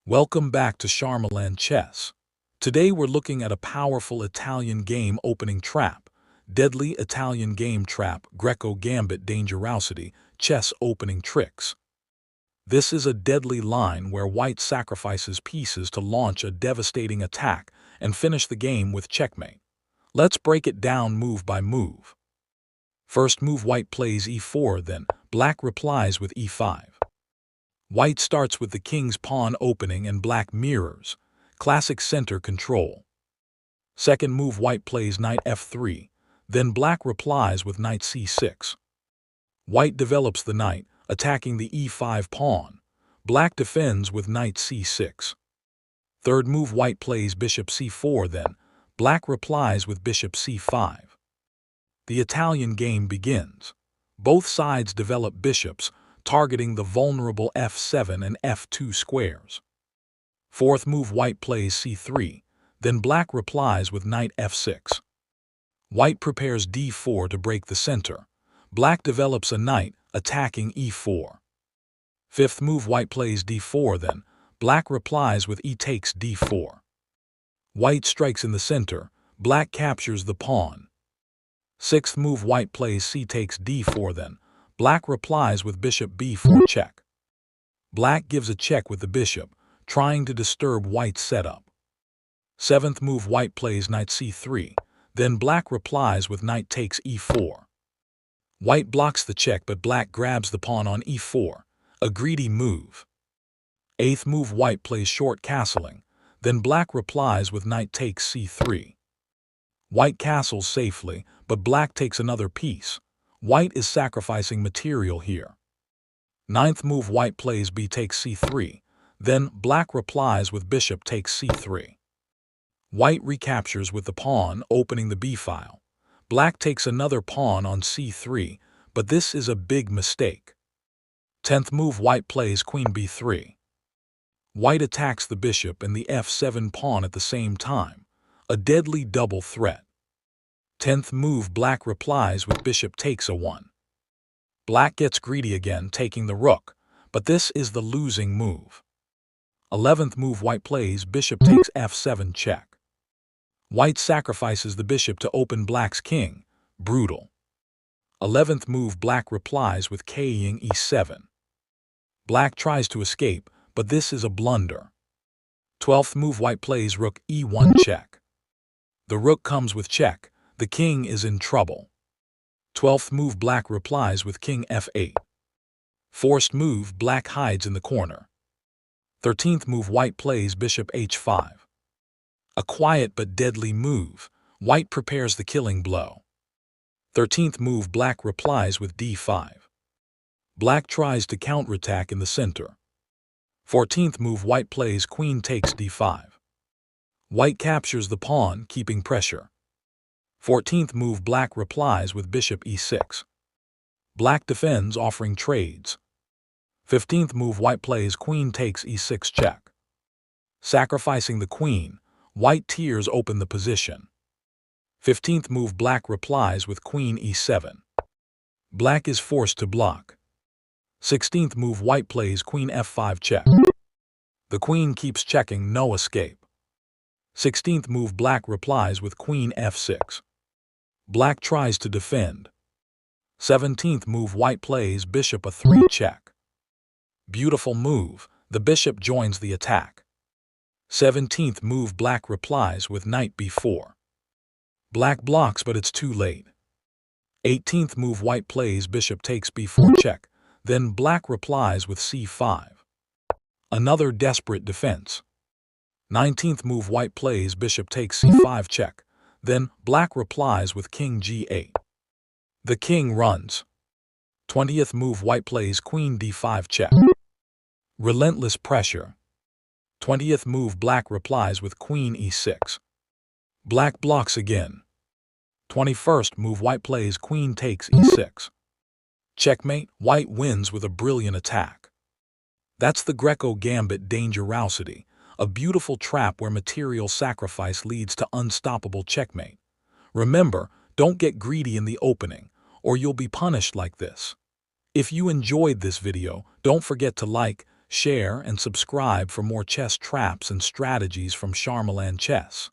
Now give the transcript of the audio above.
Welcome back to Charmaland Chess. Today we're looking at a powerful Italian game opening trap, deadly Italian game trap Greco Gambit Dangerousity, chess opening tricks. This is a deadly line where white sacrifices pieces to launch a devastating attack and finish the game with checkmate. Let's break it down move by move. First move, white plays e4, then black replies with e5. White starts with the king's pawn opening and black mirrors, classic center control. Second move, white plays knight f3, then black replies with knight c6. White develops the knight, attacking the e5 pawn. Black defends with knight c6. Third move, white plays bishop c4, then black replies with bishop c5. The Italian game begins. Both sides develop bishops, targeting the vulnerable f7 and f2 squares. Fourth move, white plays c3, then black replies with knight f6. White prepares d4 to break the center. Black develops a knight, attacking e4. Fifth move, white plays d4, then black replies with e takes d4. White strikes in the center. Black captures the pawn. Sixth move, white plays c takes d4, then black replies with bishop b4 check. Black gives a check with the bishop, trying to disturb white's setup. Seventh move, white plays knight c3, then black replies with knight takes e4. White blocks the check, but black grabs the pawn on e4, a greedy move. Eighth move, white plays short castling, then black replies with knight takes c3. White castles safely, but black takes another piece. White is sacrificing material here. Ninth move, white plays b takes c3, then black replies with bishop takes c3. White recaptures with the pawn, opening the b-file. Black takes another pawn on c3, but this is a big mistake. 10th move, white plays queen b3. White attacks the bishop and the f7 pawn at the same time, a deadly double threat. 10th move, black replies with bishop takes a1. Black gets greedy again, taking the rook, but this is the losing move. 11th move, white plays bishop takes f7 check. White sacrifices the bishop to open black's king, brutal. 11th move, black replies with k'ing e7. Black tries to escape, but this is a blunder. 12th move, white plays rook e1 check. The rook comes with check. The king is in trouble. 12th move, black replies with king f8. Forced move, black hides in the corner. 13th move, white plays bishop h5. A quiet but deadly move. White prepares the killing blow. 13th move, black replies with d5. Black tries to counterattack in the center. 14th move, white plays queen takes d5. White captures the pawn, keeping pressure. 14th move, black replies with bishop e6. Black defends, offering trades. 15th move, white plays queen takes e6 check. Sacrificing the queen, white tiers open the position. 15th move, black replies with queen e7. Black is forced to block. 16th move, white plays queen f5 check. The queen keeps checking, no escape. 16th move, black replies with queen f6. Black tries to defend. 17th move, white plays bishop a3 check. Beautiful move, the bishop joins the attack. 17th move, black replies with knight b4. Black blocks, but it's too late. 18th move, white plays bishop takes b4 check, then black replies with c5. Another desperate defense. 19th move, white plays bishop takes c5 check, then black replies with king g8. The king runs. 20th move, white plays queen d5 check. Relentless pressure. 20th move, black replies with queen e6. Black blocks again. 21st move, white plays queen takes e6. Checkmate, white wins with a brilliant attack. That's the Greco Gambit Dangerousity, a beautiful trap where material sacrifice leads to unstoppable checkmate. Remember, don't get greedy in the opening, or you'll be punished like this. If you enjoyed this video, don't forget to like, share, and subscribe for more chess traps and strategies from Sharmaland Chess.